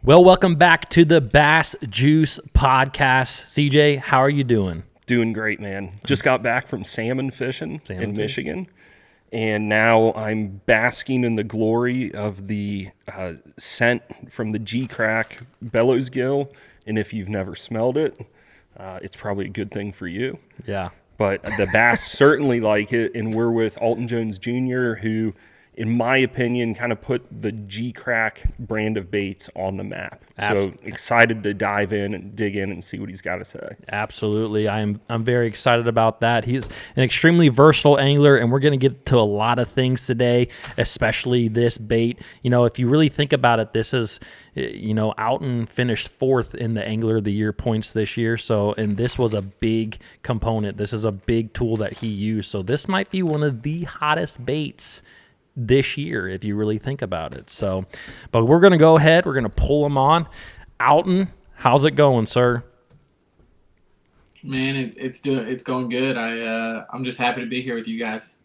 Well, welcome back to the Bass Juice Podcast. CJ, how are you doing? Doing great, man. Just got back from salmon fishing in Michigan, and now I'm basking in the glory of the scent from the Geecrack Billows Gill. And if you've never smelled it, it's probably a good thing for you. Yeah. But the bass certainly like it, and we're with Alton Jones Jr., who, in my opinion, kind of put the Geecrack brand of baits on the map. Absolutely. So excited to dive in and dig in and see what he's got to say. Absolutely. I'm very excited about that. He's an extremely versatile angler, and we're going to get to a lot of things today, especially this bait. You know, if you really think about it, this is, you know, Alton finished 4th in the Angler of the Year points this year. So, and this was a big component. This is a big tool that he used. So this might be one of the hottest baits this year, if you really think about it. So, but we're going to go ahead. We're going to pull them on. Alton, how's it going, sir? Man, it's going good. I'm just happy to be here with you guys.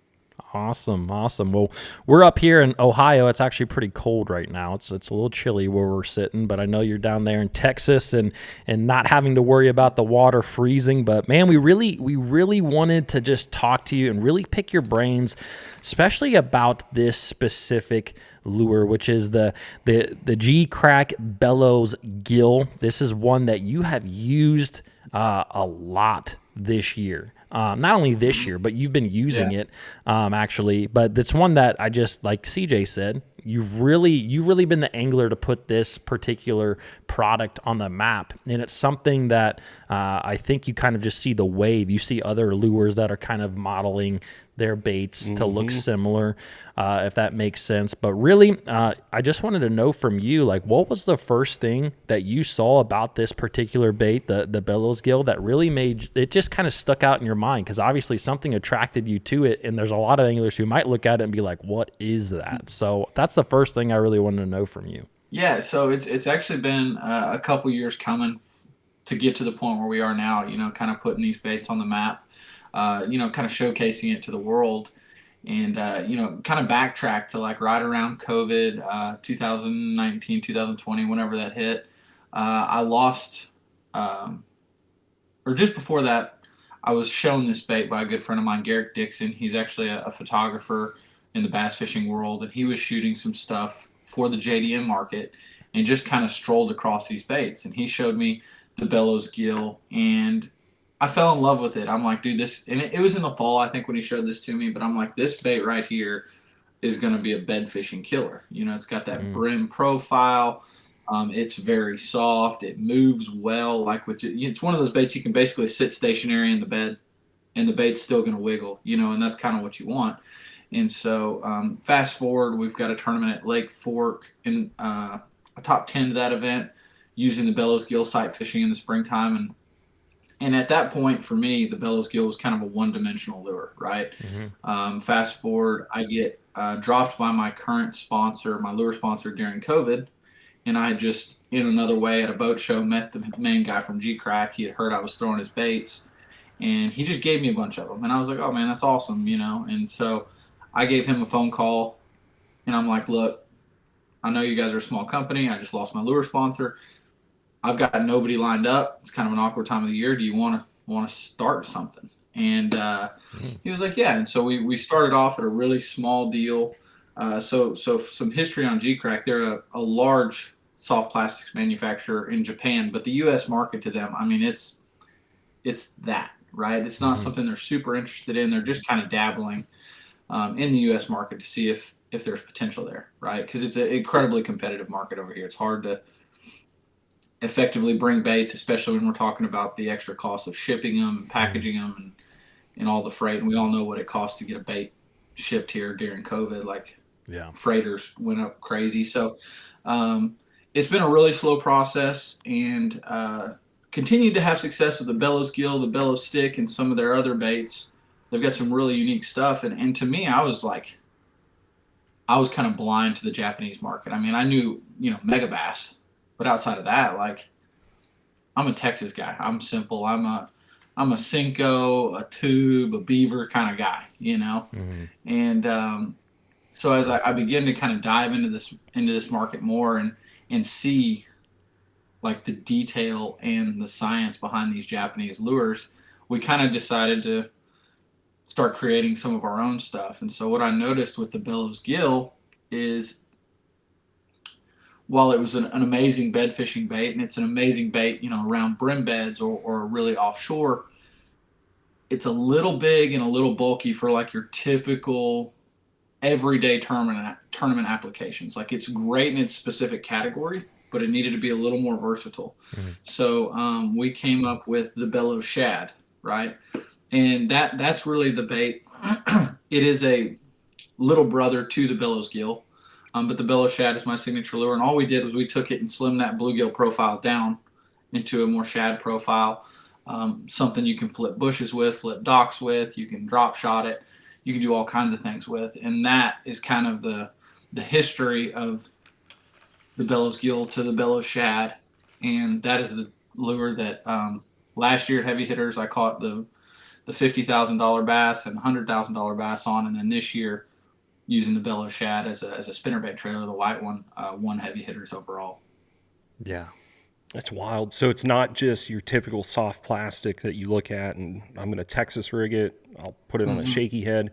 Awesome. Well, we're up here in Ohio. It's actually pretty cold right now. It's a little chilly where we're sitting, but I know you're down there in Texas and not having to worry about the water freezing. But man, we really wanted to just talk to you and really pick your brains, especially about this specific lure, which is the Geecrack Billows Gill. This is one that you have used a lot this year. Not only this year, but you've been using it actually. But it's one that I just, like CJ said, you've really been the angler to put this particular product on the map. And it's something that I think you kind of just see the wave. You see other lures that are kind of modeling their baits to look similar, if that makes sense. But really, I just wanted to know from you, like, what was the first thing that you saw about this particular bait, the Billows Gill, that really made it just kind of stuck out in your mind? Because obviously something attracted you to it, and there's a lot of anglers who might look at it and be like, what is that? So that's the first thing I really wanted to know from you. Yeah, so it's actually been a couple years coming to get to the point where we are now, you know, kind of putting these baits on the map. You know, kind of showcasing it to the world, and you know, kind of backtrack to like right around COVID, 2019, 2020, whenever that hit. I lost, or just before that, I was shown this bait by a good friend of mine, Garrick Dixon. He's actually a photographer in the bass fishing world, and he was shooting some stuff for the JDM market, and just kind of strolled across these baits, and he showed me the Billows Gill, and I fell in love with it. I'm like, dude, this, and it was in the fall, I think, when he showed this to me, but I'm like, this bait right here is going to be a bed fishing killer. You know, it's got that brim profile. It's very soft. It moves well. Like it's one of those baits you can basically sit stationary in the bed, and the bait's still going to wiggle, you know, and that's kind of what you want. And so fast forward, we've got a tournament at Lake Fork in a top 10 to that event using the Billows Gill sight fishing in the springtime. And at that point, for me, the Billows Gill was kind of a one-dimensional lure, right? Fast forward, I get dropped by my current sponsor, my lure sponsor, during COVID. And I just, in another way, at a boat show, met the main guy from Geecrack. He had heard I was throwing his baits, and he just gave me a bunch of them. And I was like, oh, man, that's awesome, you know? And so I gave him a phone call, and I'm like, look, I know you guys are a small company. I just lost my lure sponsor. I've got nobody lined up. It's kind of an awkward time of the year. Do you want to start something? And he was like, yeah. And so we started off at a really small deal. So some history on Geecrack. They're a large soft plastics manufacturer in Japan, but the U.S. market to them, I mean, it's that, right? It's not something they're super interested in. They're just kind of dabbling in the U.S. market to see if there's potential there, right? Because it's an incredibly competitive market over here. It's hard to effectively bring baits, especially when we're talking about the extra cost of shipping them and packaging them and all the freight. And we all know what it costs to get a bait shipped here during COVID. Like, freighters went up crazy. So it's been a really slow process, and continued to have success with the Billows Gill, the Billows Stick, and some of their other baits. They've got some really unique stuff. And to me, I was kind of blind to the Japanese market. I mean, I knew, you know, Megabass. But outside of that, like, I'm a Texas guy. I'm simple. I'm a Cinco, a tube, a beaver kind of guy, you know. And so as I begin to kind of dive into this market more and see like the detail and the science behind these Japanese lures, we kind of decided to start creating some of our own stuff. And so what I noticed with the Billows Gill is, while it was an amazing bed fishing bait, and it's an amazing bait, around brim beds or really offshore, it's a little big and a little bulky for like your typical everyday tournament applications. Like, it's great in its specific category, but it needed to be a little more versatile. So we came up with the Billows Shad, right? And that's really the bait. It is a little brother to the Billows Gill. But the Billows Shad is my signature lure, and all we did was we took it and slimmed that bluegill profile down into a more shad profile, something you can flip bushes with, flip docks with, you can drop shot it, you can do all kinds of things with, and that is kind of the history of the Billows Gill to the Billows Shad, and that is the lure that last year at Heavy Hitters I caught the $50,000 bass and $100,000 bass on, and then this year, using the Billows Shad as a spinnerbait trailer, the white one, won Heavy Hitters overall. Yeah. That's wild. So it's not just your typical soft plastic that you look at and I'm going to Texas rig it, I'll put it on a shaky head.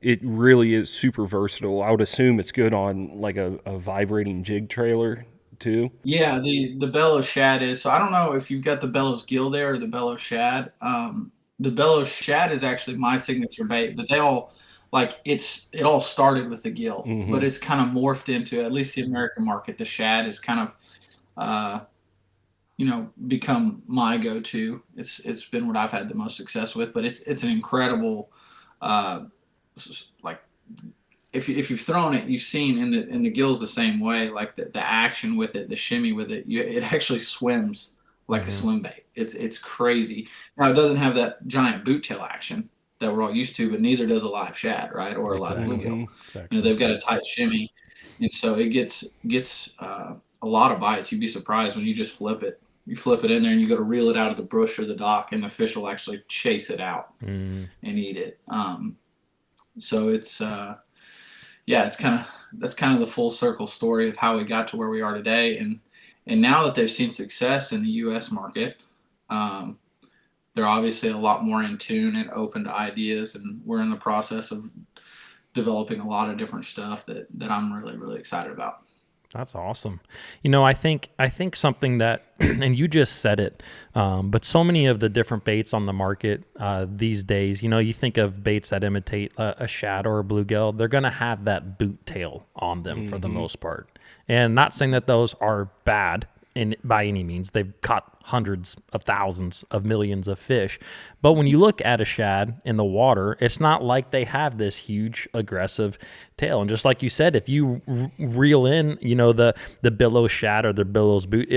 It really is super versatile. I would assume it's good on like a vibrating jig trailer too. Yeah, the Billows Shad is. So I don't know if you've got the Billows Gill there or the Billows Shad. The Billows Shad is actually my signature bait, but they all... like, it all started with the gill, but it's kind of morphed into, at least the American market, the shad is kind of, become my go-to. It's been what I've had the most success with, but it's an incredible, like, if you've thrown it, you've seen in the gills the same way, like the action with it, the shimmy with it, it actually swims like a swim bait. It's crazy. Now, it doesn't have that giant boot tail action that we're all used to, but neither does a live shad, right? Or a live bluegill. Exactly. They've got a tight shimmy, and so it gets a lot of bites. You'd be surprised when you just flip it. You flip it in there, and you go to reel it out of the bush or the dock, and the fish will actually chase it out and eat it. So it's that's kind of the full circle story of how we got to where we are today. And now that they've seen success in the U.S. market, they're obviously a lot more in tune and open to ideas, and we're in the process of developing a lot of different stuff that I'm really, really excited about. That's awesome. I think something that, and you just said it, but so many of the different baits on the market these days, you think of baits that imitate a shad or a bluegill, they're going to have that boot tail on them for the most part. And not saying that those are bad by any means. They've caught hundreds of thousands of millions of fish. But when you look at a shad in the water, it's not like they have this huge aggressive tail. And just like you said, if you reel in, the Billows Shad or the Billows boot,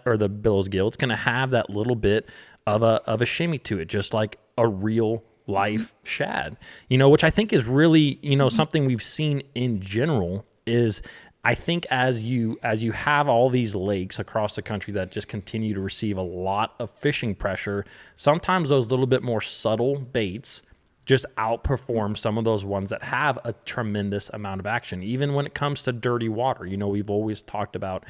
or the Billows Gill, it's gonna have that little bit of a shimmy to it, just like a real life shad. Which I think is really, something we've seen in general is, I think as you have all these lakes across the country that just continue to receive a lot of fishing pressure, sometimes those little bit more subtle baits just outperform some of those ones that have a tremendous amount of action. Even when it comes to dirty water, we've always talked about,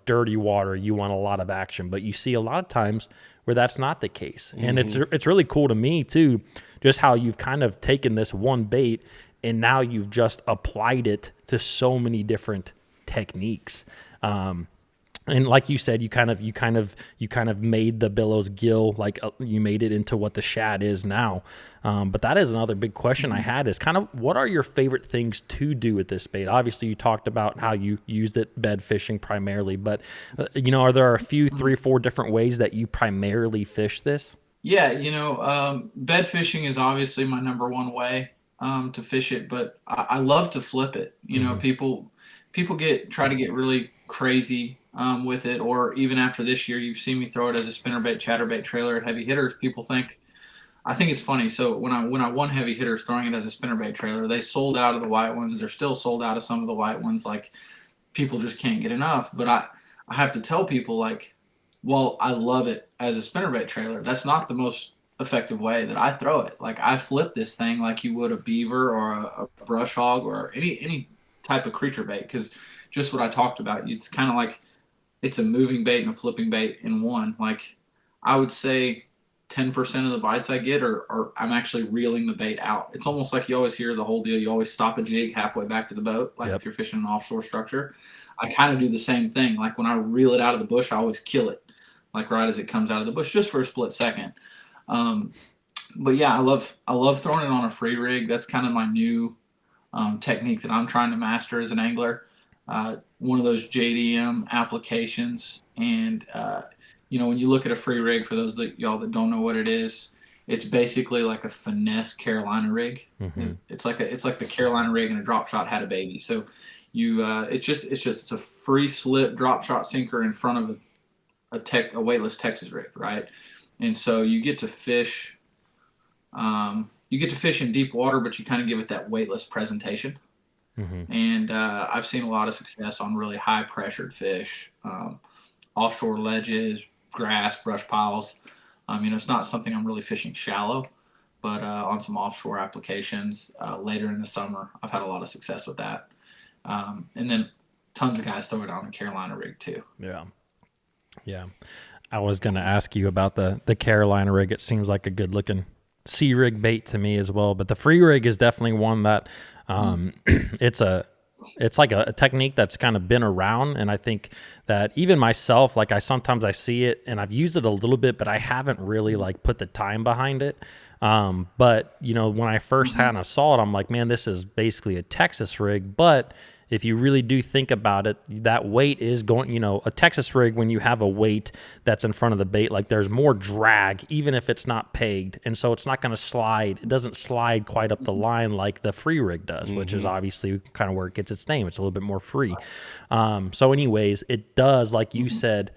dirty water, you want a lot of action, but you see a lot of times where that's not the case. And it's really cool to me too, just how you've kind of taken this one bait and now you've just applied it to so many different techniques. And like you said, you kind of made the Billows Gill, like you made it into what the shad is now. But that is another big question I had, is kind of what are your favorite things to do with this bait? Obviously, you talked about how you used it bed fishing primarily, but are there a few, 3 or 4 different ways that you primarily fish this? Yeah, bed fishing is obviously my number one way to fish it, but I love to flip it. People try to get really crazy with it, or even after this year, you've seen me throw it as a spinnerbait, chatterbait trailer at Heavy Hitters. People I think it's funny. So when I won Heavy Hitters throwing it as a spinnerbait trailer, they sold out of the white ones. They're still sold out of some of the white ones. Like, people just can't get enough. But I have to tell people, like, well, I love it as a spinnerbait trailer. That's not the most effective way that I throw it. Like, I flip this thing like you would a beaver or a brush hog or any type of creature bait, because just what I talked about, it's kind of like it's a moving bait and a flipping bait in one. Like I would say 10% of the bites I get are I'm actually reeling the bait out. It's almost like you always hear the whole deal. You always stop a jig halfway back to the boat, like if you're fishing an offshore structure. I kind of do the same thing. Like when I reel it out of the bush, I always kill it, like right as it comes out of the bush, just for a split second. But yeah, I love throwing it on a free rig. That's kind of my new technique that I'm trying to master as an angler. One of those JDM applications, and when you look at a free rig, for those that y'all that don't know what it is, it's basically like a finesse Carolina rig. Mm-hmm. It's like the Carolina rig and a drop shot had a baby. So it's a free slip drop shot sinker in front of a weightless Texas rig, right? And so you get to fish. You get to fish in deep water, but you kind of give it that weightless presentation. Mm-hmm. And I've seen a lot of success on really high pressured fish, offshore ledges, grass, brush piles. It's not something I'm really fishing shallow, but on some offshore applications later in the summer, I've had a lot of success with that. And then tons of guys throw it on a Carolina rig too. Yeah. Yeah. I was going to ask you about the Carolina rig. It seems like a good looking sea rig bait to me as well, but the free rig is definitely one that it's like a technique that's kind of been around, and I think that even myself, like sometimes I see it and I've used it a little bit, but I haven't really like put the time behind it. But when I first saw it, I'm like, man, this is basically a Texas rig. But if you really do think about it, that weight is going, a Texas rig, when you have a weight that's in front of the bait, like there's more drag, even if it's not pegged. And so it's not going to slide. It doesn't slide quite up the line like the free rig does, which is obviously kind of where it gets its name. It's a little bit more free. So anyways, it does, like you said,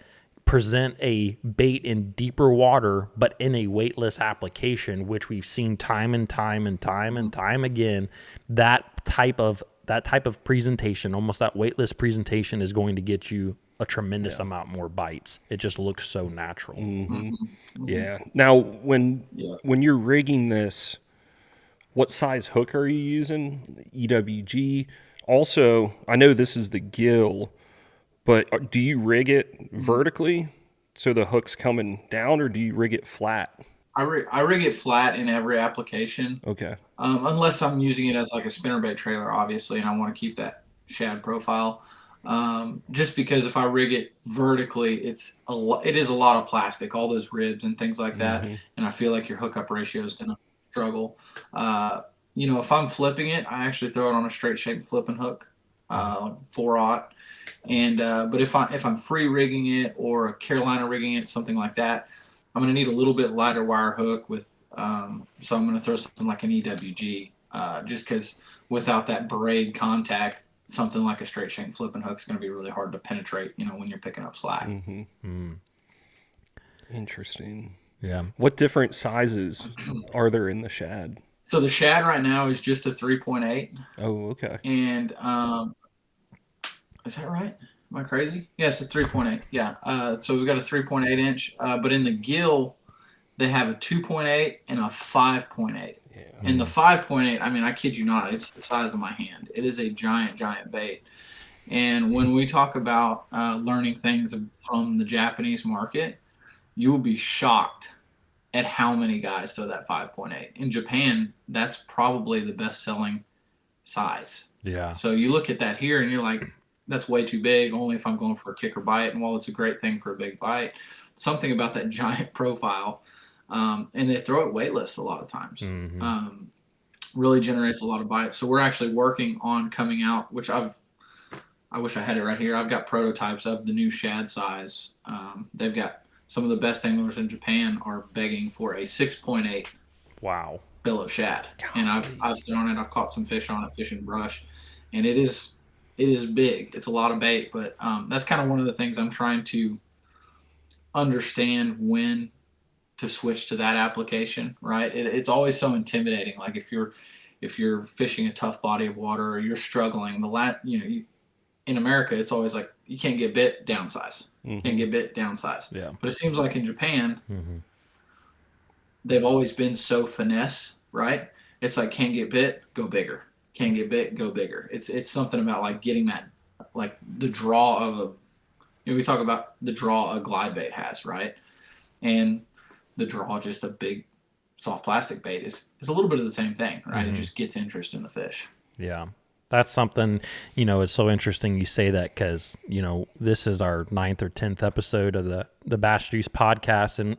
present a bait in deeper water, but in a weightless application, which we've seen time and time again. That type of presentation, almost that weightless presentation, is going to get you a tremendous amount more bites. It just looks so natural. Mm-hmm. Yeah. Now, when you're rigging this, what size hook are you using? EWG. Also, I know this is the gill, but do you rig it vertically so the hook's coming down, or do you rig it flat? I rig it flat in every application. Okay. Unless I'm using it as like a spinnerbait trailer, obviously, and I want to keep that shad profile. Just because if I rig it vertically, it is a lot of plastic, all those ribs and things like that, and I feel like your hookup ratio is gonna struggle. If I'm flipping it, I actually throw it on a straight shape flipping hook, 4/0. And but if I'm free rigging it or a Carolina rigging it, something like that, I'm going to need a little bit lighter wire hook with, so I'm going to throw something like an EWG, just because without that braid contact, something like a straight shank flipping hook is going to be really hard to penetrate, when you're picking up slack. Interesting. Yeah. What different sizes are there in the shad? So the shad right now is just a 3.8. Oh, okay. And is that right? Am I crazy? Yes, it's 3.8. Yeah. So we've got a 3.8 inch, but in the gill, they have a 2.8 and a 5.8. Yeah. And the 5.8, I kid you not, it's the size of my hand. It is a giant, giant bait. And when we talk about learning things from the Japanese market, you will be shocked at how many guys throw that 5.8. In Japan, that's probably the best-selling size. Yeah. So you look at that here, and you're like, that's way too big, only if I'm going for a kicker bite. And while it's a great thing for a big bite, something about that giant profile, and they throw it weightless a lot of times, really generates a lot of bites. So we're actually working on coming out, which I wish I had it right here. I've got prototypes of the new shad size. They've got some of the best anglers in Japan are begging for a 6.8. Wow. Billows shad. And I've thrown it. I've caught some fish on it, fishing brush, and it is big. It's a lot of bait, but that's kind of one of the things I'm trying to understand when to switch to that application, right? It's always so intimidating. Like if you're fishing a tough body of water or you're struggling, in America, it's always like, you can't get bit, downsize. Can't get bit, downsize. Yeah. But it seems like in Japan, they've always been so finesse, right? It's like, can't get bit, go bigger. Can't get bit, go bigger. It's something about like getting that, like the draw of we talk about the draw a glide bait has, right? And the draw, just a big soft plastic bait, is a little bit of the same thing, right? It just gets interest in the fish. Yeah. That's something, it's so interesting you say that because, this is our 9th or 10th episode of the Bass Juice podcast. And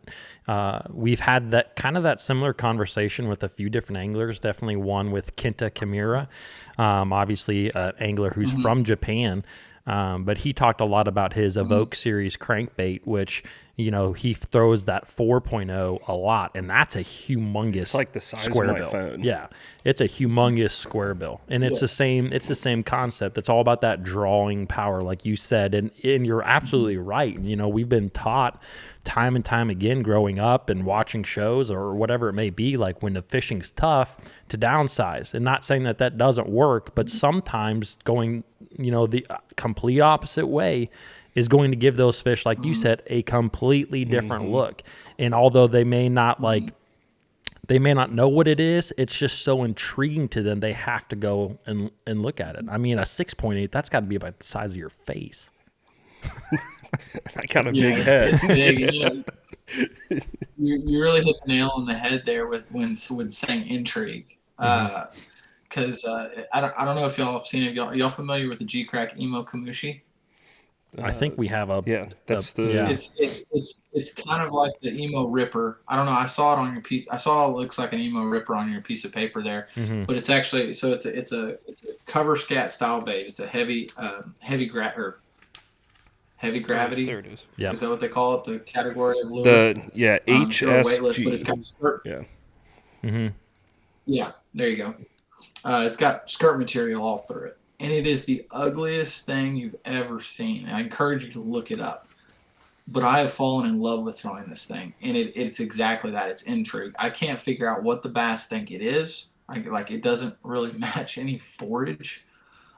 we've had that similar conversation with a few different anglers, definitely one with Kenta Kimura, obviously an angler who's from Japan. But he talked a lot about his Evoke series crankbait, which, he throws that 4.0 a lot, and that's a humongous It's like the size square of my bill. phone. Yeah, it's a humongous square bill, and it's the same concept. It's all about that drawing power, like you said, and you're absolutely right. We've been taught time and time again growing up and watching shows or whatever it may be, like when the fishing's tough, to downsize. And not saying that doesn't work, but sometimes going the complete opposite way is going to give those fish, like you said, a completely different look. And although they may not know what it is, it's just so intriguing to them, they have to go and look at it. I mean, a 6.8, that's got to be about the size of your face. I got a big head. It's big. You really hit the nail on the head there with saying intrigue. Because I don't know if y'all have seen it. Y'all familiar with the Geecrack Emo Kamushi? I think we have It's kind of like the Emo Ripper. I don't know. I saw it on your piece. I saw it looks like an Emo Ripper on your piece of paper there, but it's actually it's a cover scat style bait. It's a heavy gravity. There it is. Yeah. Is that what they call it? The category of lure. HSG. Weightless, but it's got skirt. Yeah. Yeah, there you go. It's got skirt material all through it. And it is the ugliest thing you've ever seen. I encourage you to look it up. But I have fallen in love with throwing this thing. And it's exactly that. It's intrigue. I can't figure out what the bass think it is. It doesn't really match any forage.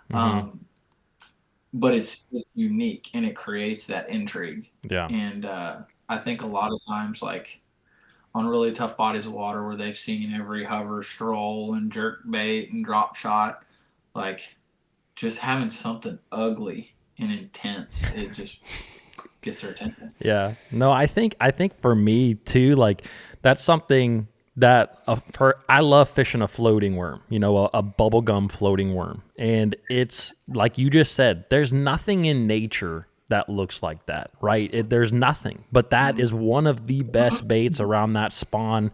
But it's unique, and it creates that intrigue. Yeah. And I think a lot of times, like on really tough bodies of water where they've seen every hover, stroll, and jerk bait and drop shot, like just having something ugly and intense, it just gets their attention. Yeah. No, I think for me too, like that's something that I love fishing a floating worm, a bubblegum floating worm. And it's like you just said, there's nothing in nature that looks like that, right? There's nothing, but that is one of the best baits around that spawn,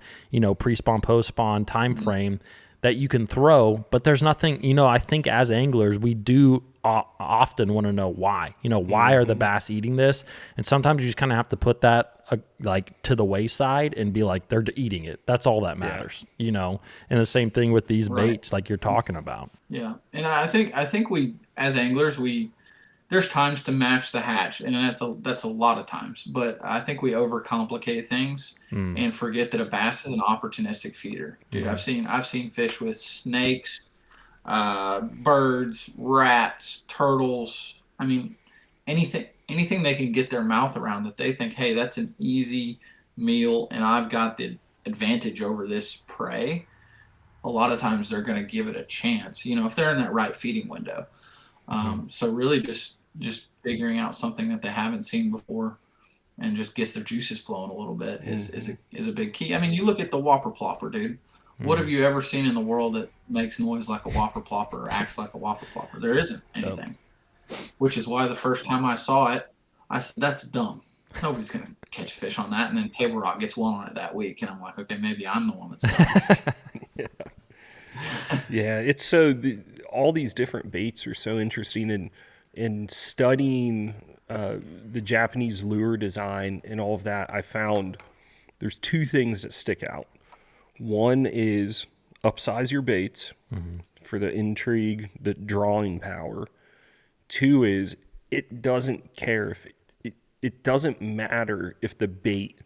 pre-spawn, post-spawn time frame that you can throw. But there's nothing, I think as anglers, we do often want to know why, why are the bass eating this? And sometimes you just kind of have to put that to the wayside and be like, they're eating it. That's all that matters, And the same thing with these baits, like you're talking about. Yeah. And I think we, as anglers, there's times to match the hatch, and that's a lot of times. But I think we overcomplicate things and forget that a bass is an opportunistic feeder. Dude, I've seen fish with snakes, birds, rats, turtles. I mean, anything they can get their mouth around that they think, hey, that's an easy meal, and I've got the advantage over this prey. A lot of times they're going to give it a chance, if they're in that right feeding window. So really just figuring out something that they haven't seen before and just gets their juices flowing a little bit is a big key. I mean, you look at the whopper plopper, dude. What have you ever seen in the world that makes noise like a whopper plopper or acts like a whopper plopper? There isn't anything. Which is why the first time I saw it, I said, that's dumb. Nobody's going to catch a fish on that. And then Table Rock gets one on it that week. And I'm like, okay, maybe I'm the one that's dumb. Yeah, it's all these different baits are so interesting, in studying the Japanese lure design and all of that. I found there's two things that stick out. One is upsize your baits for the intrigue, the drawing power. Two is it doesn't care if it doesn't matter if the bait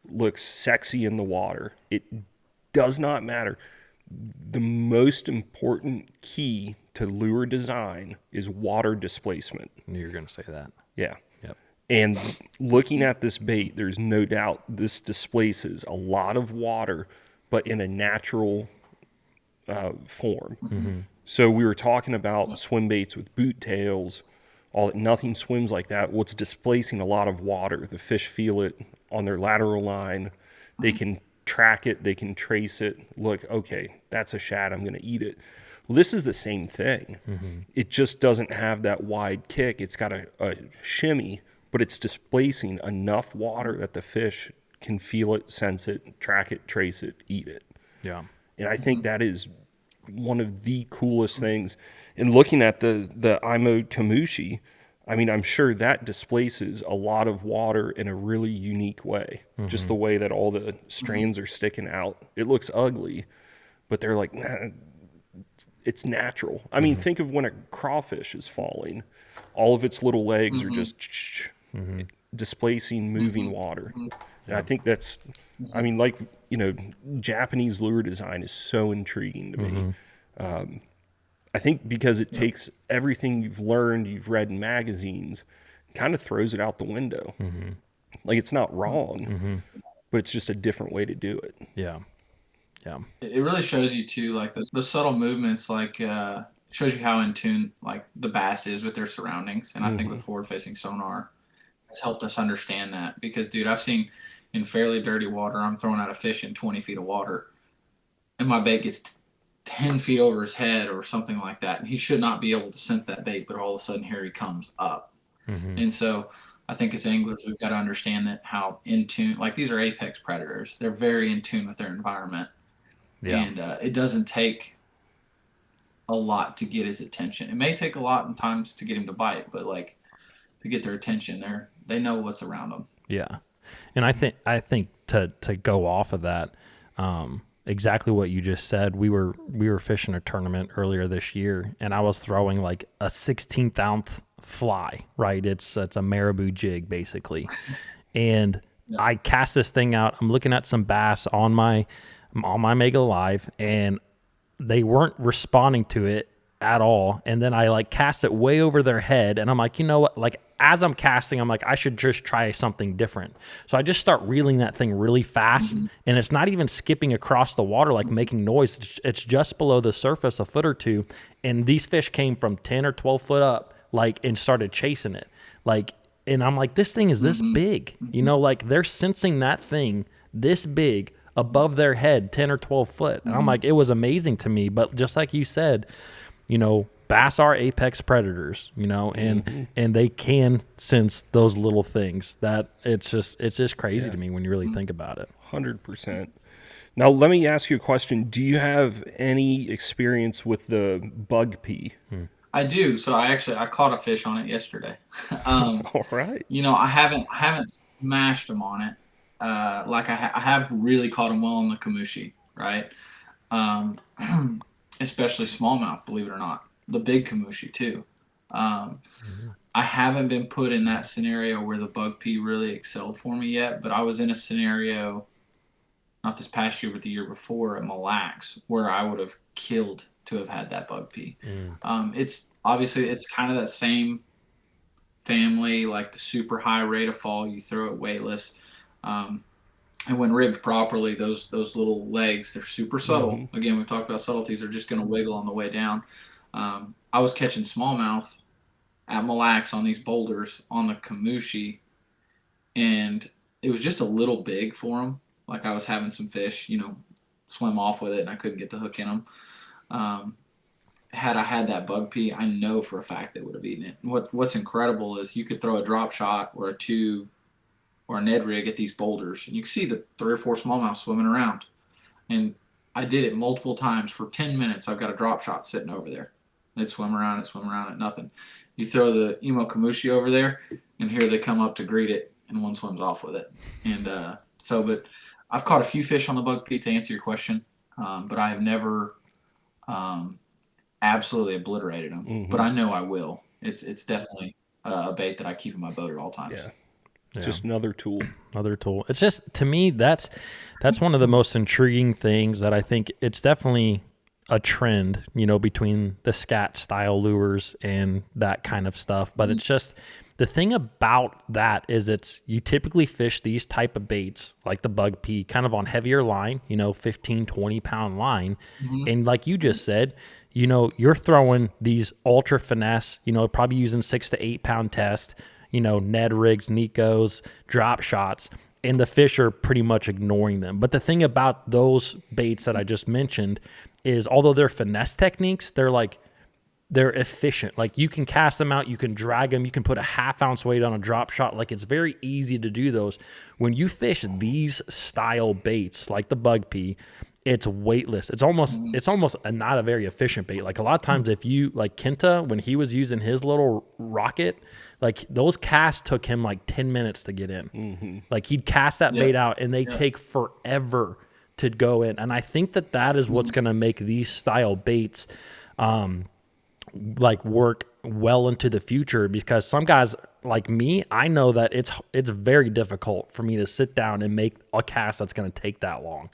looks sexy in the water. It does not matter. The most important key to lure design is water displacement. I knew you were going to say that. Yeah. Yep. And looking at this bait, there's no doubt this displaces a lot of water, but in a natural form. So we were talking about swim baits with boot tails nothing swims like that. Well, it's displacing a lot of water. The fish feel it on their lateral line. They can track it. They can trace it. Look, okay, that's a shad. I'm going to eat it. Well, this is the same thing. It just doesn't have that wide kick. It's got a shimmy, but it's displacing enough water that the fish can feel it, sense it, track it, trace it, eat it. Yeah. And I think that is one of the coolest things. And looking at the I-mode Kamushi, I mean, I'm sure that displaces a lot of water in a really unique way. Just the way that all the strands are sticking out. It looks ugly, but they're like, nah, it's natural. I mean, think of when a crawfish is falling. All of its little legs are just displacing, moving water. And I think that's, I mean, like, you know, Japanese lure design is so intriguing to me. I think because it takes everything you've learned, you've read in magazines, kind of throws it out the window. Like, it's not wrong, but it's just a different way to do it. Yeah. Yeah. It really shows you too, like the subtle movements, like shows you how in tune like the bass is with their surroundings. And I think with forward-facing sonar, it's helped us understand that. Because, dude, I've seen in fairly dirty water, I'm throwing out a fish in 20 feet of water, and my bait gets 10 feet over his head or something like that, and he should not be able to sense that bait, but all of a sudden here he comes up. And so I think as anglers, we've got to understand that how in tune, like these are apex predators. They're very in tune with their environment. And it doesn't take a lot to get his attention. It may take a lot in times to get him to bite, but like to get their attention, they know what's around them. Yeah. And I think to go off of that, exactly what you just said, we were fishing a tournament earlier this year, and I was throwing like a 16th ounce fly, right? It's a marabou jig basically. And I cast this thing out. I'm looking at some bass on my Mega Live, and they weren't responding to it at all. And then I like cast it way over their head, and I'm like, you know what? Like, as I'm casting, I'm like, I should just try something different. So I just start reeling that thing really fast, and it's not even skipping across the water, like making noise. It's just below the surface a foot or two, and these fish came from 10 or 12 foot up, like, and started chasing it. Like, and I'm like, this thing is this big, you know, like they're sensing that thing this big above their head, 10 or 12 foot. And I'm like, it was amazing to me. But just like you said, you know, bass are apex predators, you know, and they can sense those little things. That it's just crazy to me when you really think about it. 100%. Now, let me ask you a question. Do you have any experience with the bug pea? I do. So I caught a fish on it yesterday. All right. You know, I haven't smashed them on it. Like I have really caught them well on the Kamushi, right? Especially smallmouth, believe it or not. The big Kamushi too. I haven't been put in that scenario where the bug pea really excelled for me yet, but I was in a scenario, not this past year, but the year before at Mille Lacs, where I would have killed to have had that bug pea. It's obviously, it's kind of that same family, like the super high rate of fall, you throw it weightless. And when rigged properly, those little legs, they're super subtle. Again, we've talked about subtleties. They're just going to wiggle on the way down. I was catching smallmouth at Mille Lacs on these boulders on the Kamushi, and it was just a little big for them. Like I was having some fish, you know, swim off with it, and I couldn't get the hook in them. Had I had that bug pea, I know for a fact they would have eaten it. And what's incredible is you could throw a drop shot or a tube or a Ned rig at these boulders, and you can see the 3 or 4 smallmouth swimming around. And I did it multiple times for 10 minutes. I've got a drop shot sitting over there. They'd swim around at nothing. You throw the Emo Kamushi over there, and here they come up to greet it, and one swims off with it. And but I've caught a few fish on the bug pea, to answer your question, but I have never absolutely obliterated them. But I know I will. It's definitely a bait that I keep in my boat at all times. Yeah. Just another tool. It's just, to me, that's one of the most intriguing things that I think it's definitely a trend, you know, between the scat style lures and that kind of stuff. But it's just, the thing about that is you typically fish these type of baits like the bug pea kind of on heavier line, you know, 15, 20 pound line. And like you just said, you're throwing these ultra finesse, probably using 6 to 8 pound test, Ned rigs, Nikos, drop shots, and the fish are pretty much ignoring them. But the thing about those baits that I just mentioned is, although they're finesse techniques, they're efficient. Like, you can cast them out, you can drag them, you can put a 1/2 ounce weight on a drop shot. Like, it's very easy to do those. When you fish these style baits, like the bug pea, it's weightless. It's almost not a very efficient bait. Like, a lot of times, if you, like Kenta, when he was using his little rocket, like, those casts took him like 10 minutes to get in. Like, he'd cast that bait out and they take forever to go in. And I think that is what's going to make these style baits like work well into the future, because some guys like me, I know that it's very difficult for me to sit down and make a cast that's going to take that long.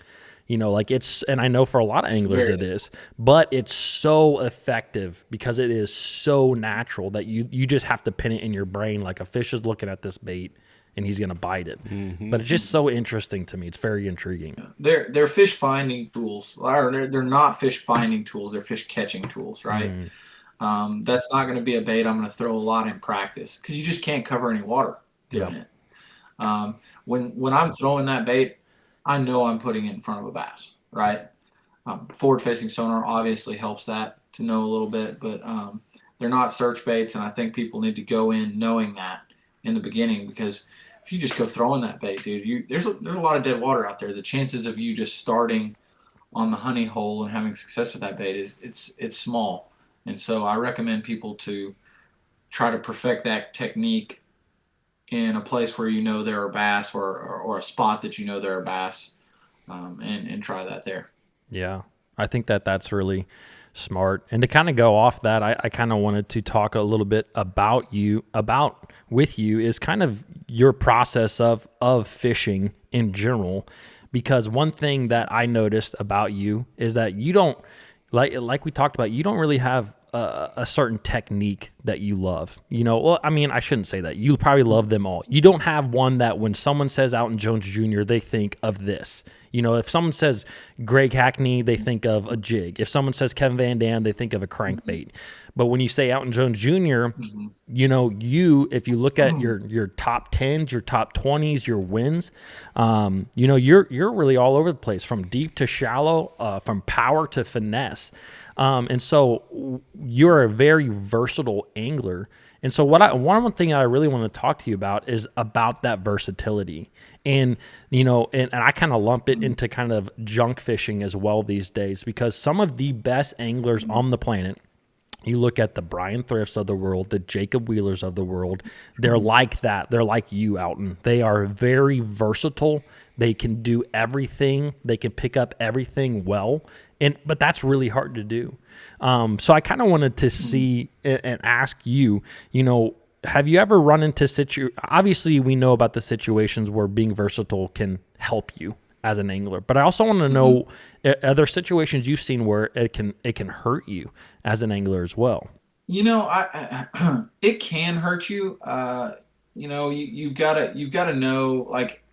Like, and I know for a lot of anglers it is, but it's so effective because it is so natural that you just have to pin it in your brain. Like, a fish is looking at this bait and he's going to bite it. But it's just so interesting to me. It's very intriguing. They're fish finding tools. Or they're not fish finding tools. They're fish catching tools, right? That's not going to be a bait I'm going to throw a lot in practice, because you just can't cover any water doing it. When I'm throwing that bait, I know I'm putting it in front of a bass, right? Forward-facing sonar obviously helps that to know a little bit, but they're not search baits, and I think people need to go in knowing that in the beginning, because if you just go throwing that bait, dude, there's a lot of dead water out there. The chances of you just starting on the honey hole and having success with that bait it's small. And so I recommend people to try to perfect that technique in a place where there are bass, or a spot that there are bass, and try that there. Yeah, I think that's really smart. And to kind of go off that, I kind of wanted to talk a little bit with you is kind of your process of fishing in general, because one thing that I noticed about you is that you don't, like we talked about, you don't really have a certain technique that you love. Well, I mean, I shouldn't say that. You probably love them all. You don't have one that when someone says Alton Jones Jr., they think of this. If someone says Greg Hackney, they think of a jig. If someone says Kevin Van Dam, they think of a crankbait. But when you say Alton Jones Jr., if you look at your top 10s, your top 20s, your wins, you're really all over the place, from deep to shallow, from power to finesse. And so you're a very versatile angler. And so one thing I really want to talk to you about is about that versatility. And, and I kind of lump it into kind of junk fishing as well these days, because some of the best anglers on the planet, you look at the Brian Thrifts of the world, the Jacob Wheelers of the world, they're like that. They're like you, Alton. They are very versatile. They can do everything. They can pick up everything well. But that's really hard to do. So I kind of wanted to see and ask you, have you ever run into obviously we know about the situations where being versatile can help you as an angler, but I also want to know, are there situations you've seen where it can hurt you as an angler as well? It can hurt you. You've got to know, like,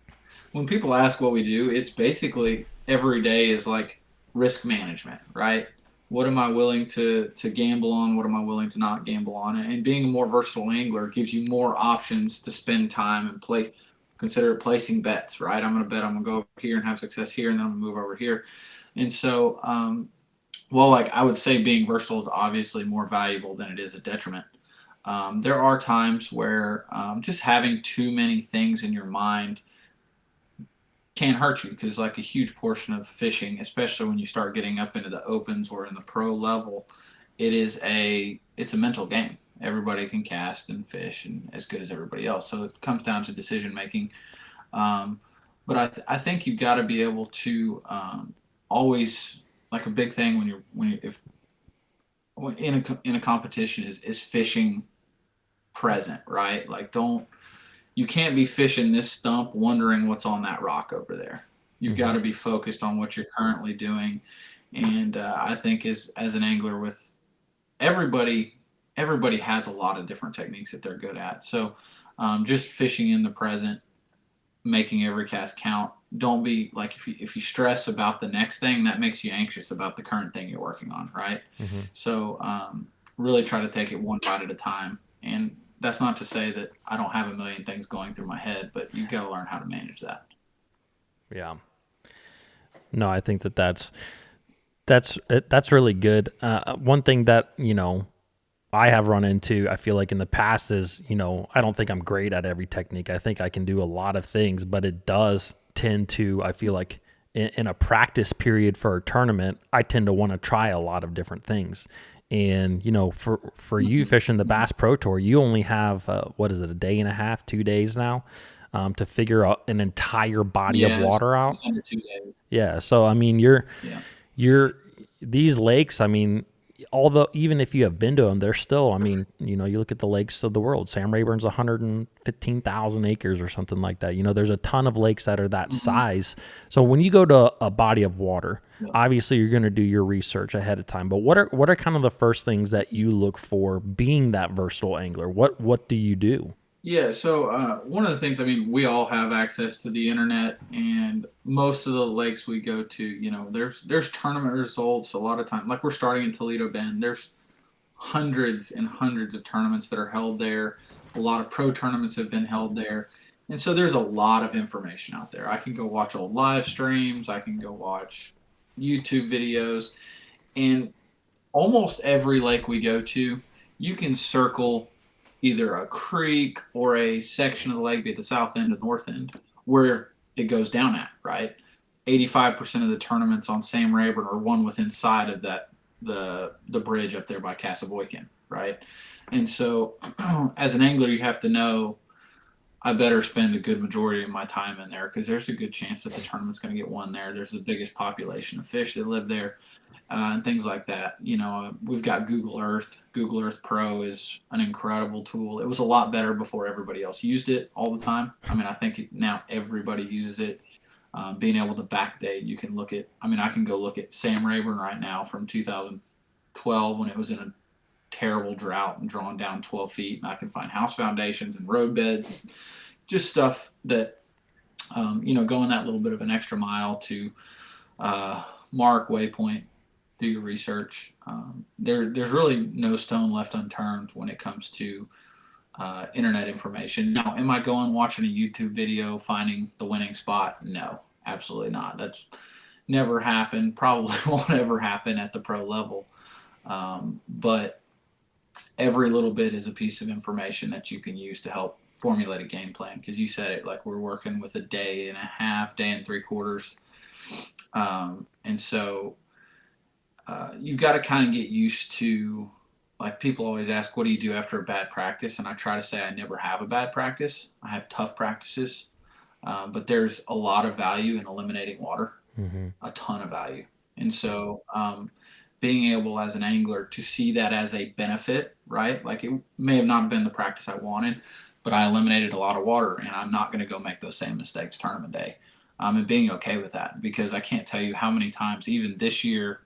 when people ask what we do, it's basically every day is like risk management, right? What am I willing to gamble on? What am I willing to not gamble on? And being a more versatile angler gives you more options to spend time and consider placing bets, right? I'm going to bet I'm going to go over here and have success here, and then I'm going to move over here. And so, I would say being versatile is obviously more valuable than it is a detriment. There are times where just having too many things in your mind can hurt you, because like a huge portion of fishing, especially when you start getting up into the opens or in the pro level, it's a mental game. Everybody can cast and fish and as good as everybody else, so it comes down to decision making. But I think you've got to be able to always, like, a big thing if in a competition is fishing present, right? Like, you can't be fishing this stump wondering what's on that rock over there. You've got to be focused on what you're currently doing. And I think as an angler, with everybody has a lot of different techniques that they're good at. So just fishing in the present making every cast count. Don't be like, if you stress about the next thing, that makes you anxious about the current thing you're working on, right? Mm-hmm. So really try to take it one bite at a time. And that's not to say that I don't have a million things going through my head, but you've got to learn how to manage that. Yeah. No, I think that's really good. One thing that, I have run into, I feel like in the past is, I don't think I'm great at every technique. I think I can do a lot of things, but it does tend to, I feel like in a practice period for a tournament, I tend to want to try a lot of different things. And, for you fishing the Bass Pro Tour, you only have, what is it, a day and a half, 2 days now, to figure out an entire body of water out. Under 2 days. Yeah. So, I mean, you're these lakes, I mean, although even if you have been to them, they're still, I mean, you look at the lakes of the world. Sam Rayburn's 115,000 acres or something like that. There's a ton of lakes that are that size. So when you go to a body of water, obviously you're going to do your research ahead of time. But what are kind of the first things that you look for being that versatile angler? What do you do? Yeah, so one of the things, I mean, we all have access to the internet, and most of the lakes we go to, there's tournament results a lot of time. Like we're starting in Toledo Bend, there's hundreds and hundreds of tournaments that are held there. A lot of pro tournaments have been held there. And so there's a lot of information out there. I can go watch old live streams, I can go watch YouTube videos, and almost every lake we go to, you can circle either a creek or a section of the lake, be it the south end or north end, where it goes down at, right? 85% of the tournaments on Sam Rayburn are won within sight of that the bridge up there by Cassaboykin, right? And so as an angler, you have to know I better spend a good majority of my time in there because there's a good chance that the tournament's going to get won there. There's the biggest population of fish that live there. And things like that. We've got Google Earth. Google Earth Pro is an incredible tool. It was a lot better before everybody else used it all the time. I mean, I think now everybody uses it. Being able to backdate, you can look at, I can go look at Sam Rayburn right now from 2012 when it was in a terrible drought and drawn down 12 feet. And I can find house foundations and road beds, just stuff that, going that little bit of an extra mile to mark, waypoint, do your research. There's really no stone left unturned when it comes to internet information. Now, am I going watching a YouTube video finding the winning spot? No, absolutely not. That's never happened. Probably won't ever happen at the pro level. But every little bit is a piece of information that you can use to help formulate a game plan. Because you said it, like we're working with a day and a half, day and 3/4. And so you've got to kind of get used to, like people always ask, what do you do after a bad practice? And I try to say I never have a bad practice. I have tough practices, but there's a lot of value in eliminating water, a ton of value. And so being able as an angler to see that as a benefit, right? Like it may have not been the practice I wanted, but I eliminated a lot of water and I'm not going to go make those same mistakes tournament day. And being okay with that, because I can't tell you how many times, even this year,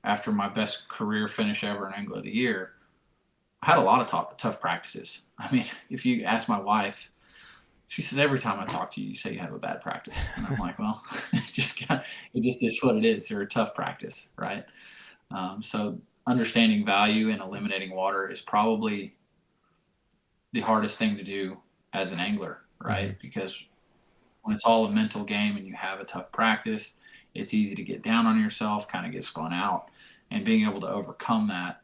after my best career finish ever in Angler of the Year, I had a lot of tough practices. I mean, if you ask my wife, she says every time I talk to you, you say you have a bad practice, and I'm like, well, it just is what it is. You're a tough practice, right? So understanding value and eliminating water is probably the hardest thing to do as an angler, right? Because when it's all a mental game and you have a tough practice, it's easy to get down on yourself, kind of get spun out, and being able to overcome that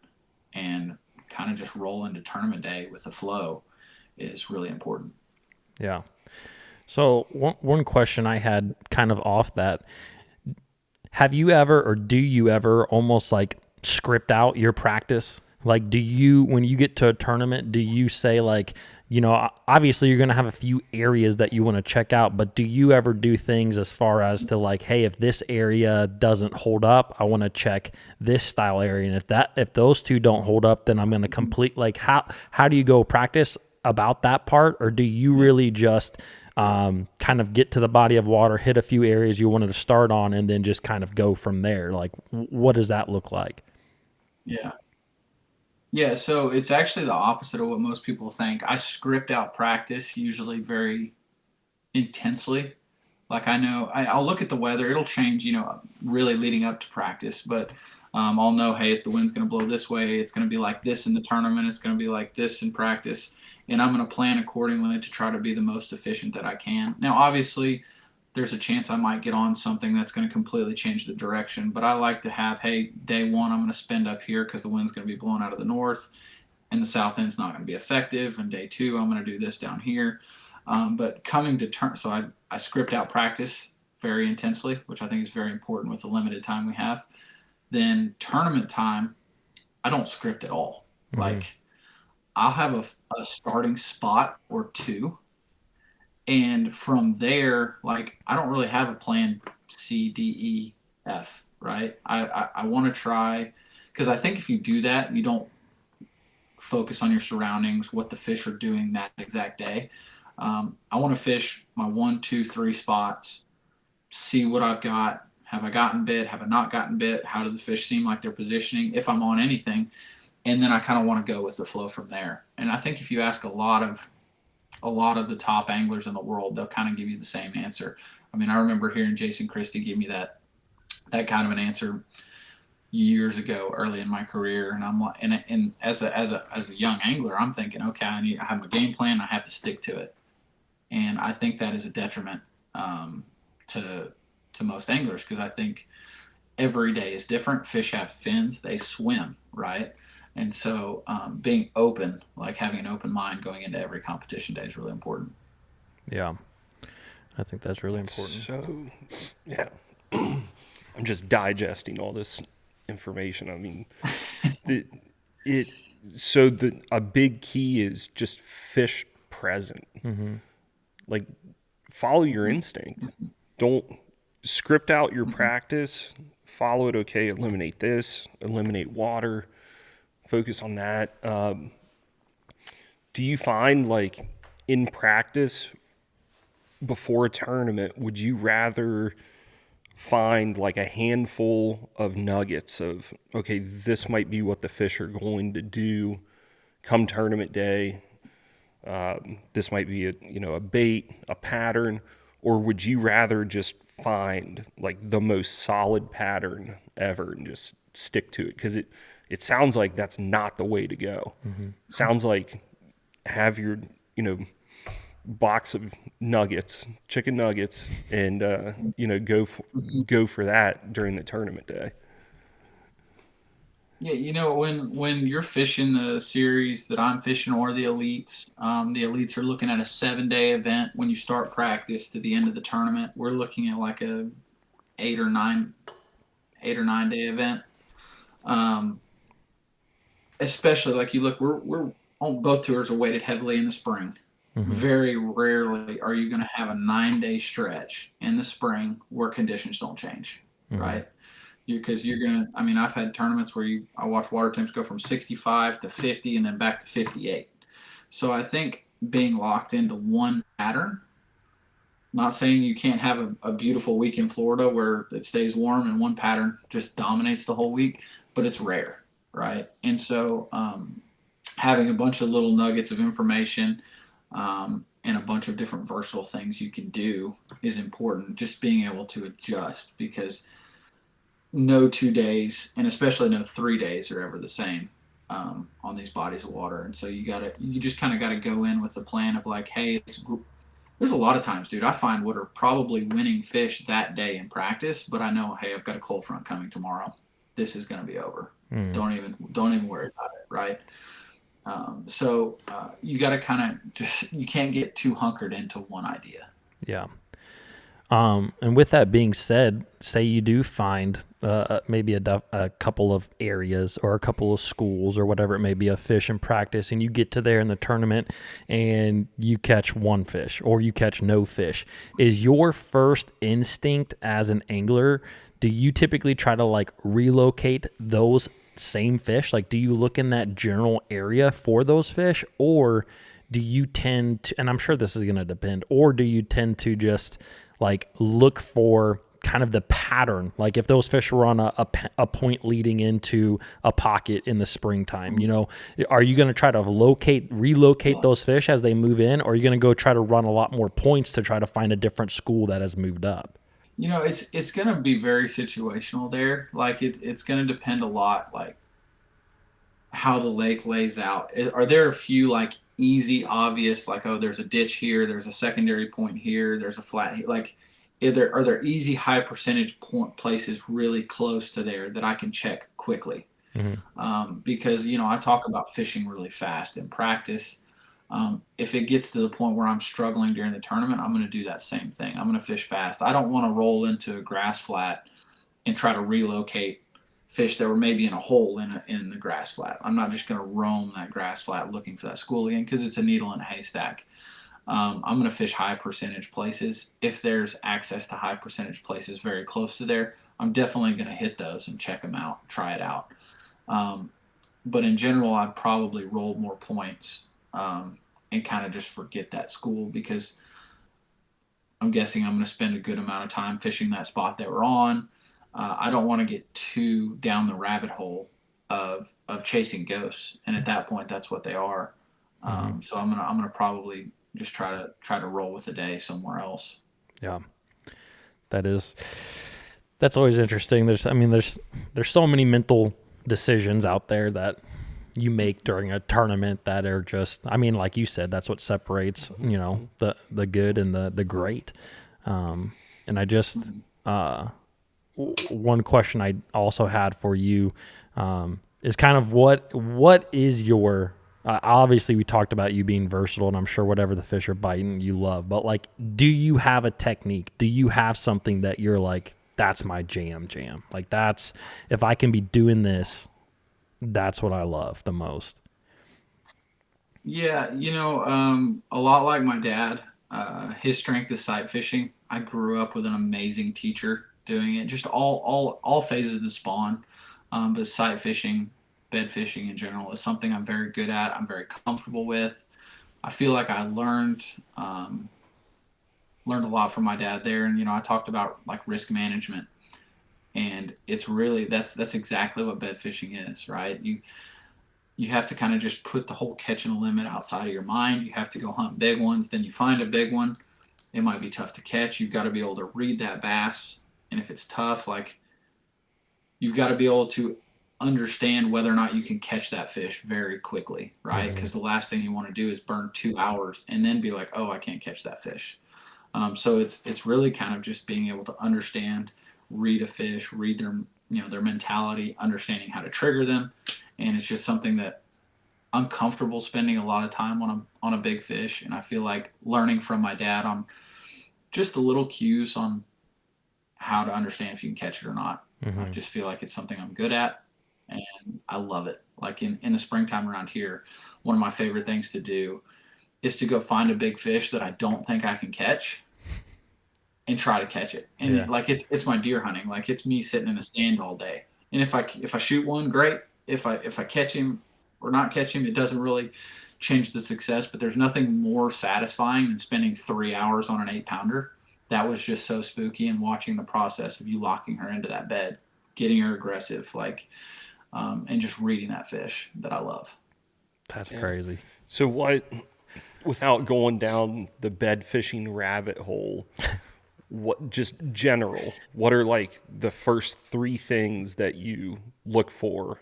and kind of just roll into tournament day with the flow is really important. Yeah. So one question I had kind of off that, have you ever, or do you ever almost like script out your practice? Like, do you, when you get to a tournament, do you say like, obviously you're going to have a few areas that you want to check out, but do you ever do things as far as to like, hey, if this area doesn't hold up, I want to check this style area. And if those two don't hold up, then I'm going to complete, like, how do you go practice about that part? Or do you really just kind of get to the body of water, hit a few areas you wanted to start on, and then just kind of go from there? Like, what does that look like? Yeah, so it's actually the opposite of what most people think. I script out practice usually very intensely. Like I know I'll look at the weather. It'll change, really leading up to practice. But I'll know, hey, if the wind's going to blow this way, it's going to be like this in the tournament. It's going to be like this in practice. And I'm going to plan accordingly to try to be the most efficient that I can. Now, obviously, there's a chance I might get on something that's going to completely change the direction. But I like to have, hey, day one, I'm going to spend up here because the wind's going to be blowing out of the north and the south end's not going to be effective. And day two, I'm going to do this down here. But coming to turn, so I script out practice very intensely, which I think is very important with the limited time we have. Then tournament time, I don't script at all. Mm-hmm. Like I'll have a starting spot or two. And from there, like I don't really have a plan C, D, E, F, right? I want to try, because I think if you do that, you don't focus on your surroundings, what the fish are doing that exact day. I want to fish my 1, 2, 3 spots, see what I've got. Have I gotten bit? Have I not gotten bit? How do the fish seem like they're positioning? If I'm on anything, and then I kind of want to go with the flow from there. And I think if you ask a lot of the top anglers in the world, they'll kind of give you the same answer. I mean, I remember hearing Jason Christie give me that kind of an answer years ago, early in my career, and I'm like, and as a young angler, I'm thinking, okay, I have my game plan, I have to stick to it. And I think that is a detriment to most anglers, because I think every day is different. Fish have fins, they swim, right? And so being open, like having an open mind going into every competition day is really important. Yeah, I think that's really important. So, yeah, I'm just digesting all this information. I mean, a big key is just fish present. Mm-hmm. Like, follow your instinct. Don't script out your practice. Follow it. Okay, eliminate this. Eliminate water. Focus on that. Do you find, like, in practice before a tournament, would you rather find like a handful of nuggets of, okay, this might be what the fish are going to do come tournament day? This might be a bait, a pattern, or would you rather just find like the most solid pattern ever and just stick to it? Because it sounds like that's not the way to go. Mm-hmm. Sounds like have your box of nuggets, chicken nuggets, and go for that during the tournament day. Yeah, when you're fishing the series that I'm fishing, or the elites are looking at a 7-day event. When you start practice to the end of the tournament, we're looking at like a 8 or 9 day event. Especially like you look, we're on both tours are weighted heavily in the spring. Mm-hmm. Very rarely are you going to have a 9-day stretch in the spring where conditions don't change, mm-hmm. right? Because you're going to, I mean, I've had tournaments where I watch water temps go from 65 to 50 and then back to 58. So I think being locked into one pattern, not saying you can't have a beautiful week in Florida where it stays warm and one pattern just dominates the whole week, but it's rare, right? And so having a bunch of little nuggets of information and a bunch of different versatile things you can do is important. Just being able to adjust, because no 2 days, and especially no 3 days, are ever the same on these bodies of water. And so you just kind of got to go in with the plan of like, hey, there's a lot of times, dude, I find what are probably winning fish that day in practice, but I know, hey, I've got a cold front coming tomorrow. This is going to be over. Mm. Don't even worry about it, right? So you got to kind of just, you can't get too hunkered into one idea. Yeah. And with that being said, say you do find maybe a couple of areas or a couple of schools or whatever it may be of fish in practice, and you get to there in the tournament and you catch one fish or you catch no fish. Is your first instinct as an angler, do you typically try to like relocate those same fish? Like, do you look in that general area for those fish, or do you tend to, and I'm sure this is going to depend, or do you tend to just like look for kind of the pattern? Like if those fish were on a point leading into a pocket in the springtime, are you going to try to relocate those fish as they move in, or are you going to go try to run a lot more points to try to find a different school that has moved up? It's going to be very situational there. Like it's going to depend a lot, like how the lake lays out. Are there a few like easy, obvious, like, oh, there's a ditch here, there's a secondary point here, there's a flat here. Like, are there easy high percentage point places really close to there that I can check quickly? Because I talk about fishing really fast in practice. If it gets to the point where I'm struggling during the tournament, I'm going to do that same thing. I'm going to fish fast. I don't want to roll into a grass flat and try to relocate fish that were maybe in a hole in the grass flat. I'm not just going to roam that grass flat looking for that school again, because it's a needle in a haystack. I'm going to fish high percentage places. If there's access to high percentage places very close to there, I'm definitely going to hit those and check them out, try it out. But in general, I'd probably roll more points and kind of just forget that school, because I'm guessing I'm going to spend a good amount of time fishing that spot that we're on. I don't want to get too down the rabbit hole of chasing ghosts, and at that point, that's what they are. So I'm gonna probably just try to roll with the day somewhere else. Yeah, that's always interesting. There's so many mental decisions out there that you make during a tournament that are just, like you said, that's what separates the good and the great. And I just one question I also had for you is kind of what is your obviously we talked about you being versatile, and I'm sure whatever the fish are biting you love, but like, do you have a technique? Do you have something that you're like, that's my jam? Like, that's, if I can be doing this, that's what I love the most. Yeah, a lot like my dad, his strength is sight fishing. I grew up with an amazing teacher doing it, just all phases of the spawn. But sight fishing, bed fishing in general, is something I'm very good at. I'm very comfortable with. I feel like I learned a lot from my dad there, and I talked about like risk management, and it's really that's exactly what bed fishing is, right? You have to kind of just put the whole catch and limit outside of your mind. You have to go hunt big ones. Then you find a big one. It might be tough to catch. You've got to be able to read that bass. And if it's tough, like, you've got to be able to understand whether or not you can catch that fish very quickly, right? Because the last thing you want to do is burn 2 hours and then be like, oh, I can't catch that fish. So it's really kind of just being able to understand, read a fish, read their mentality, understanding how to trigger them. And it's just something that I'm comfortable spending a lot of time on a big fish. And I feel like learning from my dad on just the little cues on how to understand if you can catch it or not. I just feel like it's something I'm good at, and I love it. Like in the springtime around here, one of my favorite things to do is to go find a big fish that I don't think I can catch and try to catch it. And like it's my deer hunting. Like, it's me sitting in a stand all day. And if I shoot one, great. If I catch him or not catch him, it doesn't really change the success. But there's nothing more satisfying than spending 3 hours on an 8-pounder. That was just so spooky, and watching the process of you locking her into that bed, getting her aggressive, like, and just reading that fish that I love. That's crazy. So what, without going down the bed fishing rabbit hole, what, just general, what are like the first 3 things that you look for